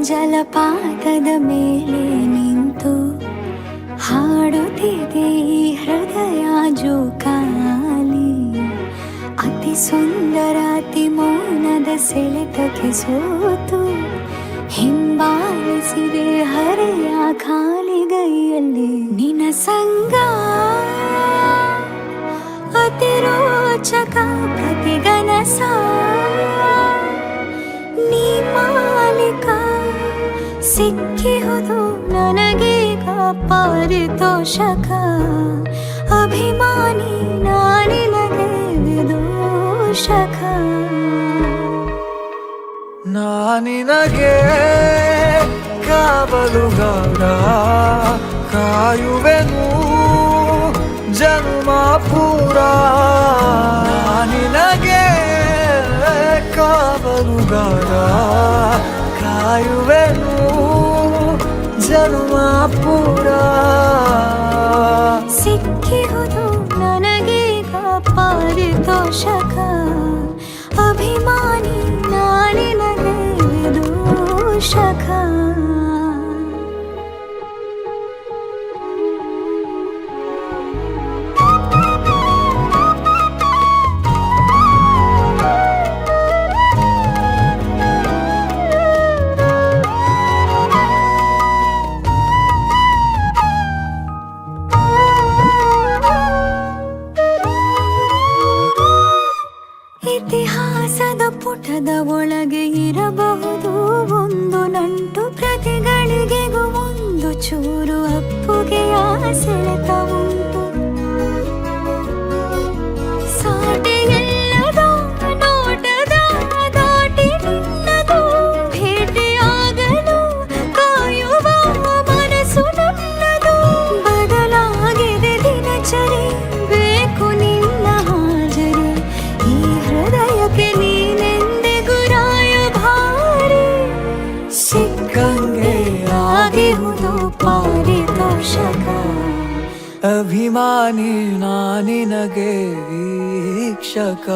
ಜಲಪಾತದ ಮೇಲೆ ನಿಂತು ಹಾಡುತ್ತಿದೆ ಹೃದಯ ಜೋಕಾಲಿ. ಅತಿ ಸುಂದರ ಅತಿ ಮೌನದ ಸೆಳೆತಕ್ಕೆ ಸೋತು ಹಿಂಬಾಲಿಸಿದೆ ಹರೆಯ ಖಾಲಿಗೈಯಲ್ಲಿ. ನಿನ್ನ ಸಂಗ ಅತಿ ರೋಚಕ ಪ್ರತಿಗನಸ, ನೀ ಮಾಲಿಕ ಸಿಕ್ಕಿಹುದು ನನಗೀಗ ಪಾರಿತೋಷಕ. ಅಭಿಮಾನಿ ನಾನಿನಗೆ ವಿದೂಷಕ. ನಾನಿನಗೆ ಕಾವಲುಗಾರ, ಕಾಯುವೆನು ಜನ್ಮ ಪೂರ. ನಾನಿನಗೆ ಕಾವಲುಗಾರ, ಕಾಯುವೆನು ಜನ್ಮ ಪೂರ. ಸಿಕ್ಕಿಹುದು ನನಗೀಗ ಪಾರಿತೋಷಕ. ಅಭಿಮಾನಿ ನಾನಿನಗೆ ವಿದೂಷಕ. ಇತಿಹಾಸದ ಪುಟದ ಒಳಗೆ ಇರಬಹುದು ಒಂದು ನಂಟು, ಪ್ರತಿಗಳಿಗೆಗೂ ಒಂದು ಚೂರು ಅಪ್ಪುಗೆಯ ಸೆಳೆತ ಉಂಟು. ಸಾಟಿಯಲ್ಲದ ನೋಟದ ದಾಟಿ ನಿನ್ನದು ಭೇಟಿಯಾಗಲು ಕಾಯುವ ಮನಸ್ಸು ನನ್ನದು. ಬದಲಾಗಿದೆ ದಿನಚರಿ, ಬೇಕು ನಿನ್ನ ಹಾಜರಿ. ಈ ಹೃದಯಕ್ಕೆ ನೀನೆಂದಿಗೂ ರಾಯಭಾರಿ. ಸಿಕ್ಕಂಗೆ ಆಗಿಹುದು ಪಾರಿತೋಷಕ. ಅಭಿಮಾನಿ ನಾನಿನಗೆ ವೀಕ್ಷಕ.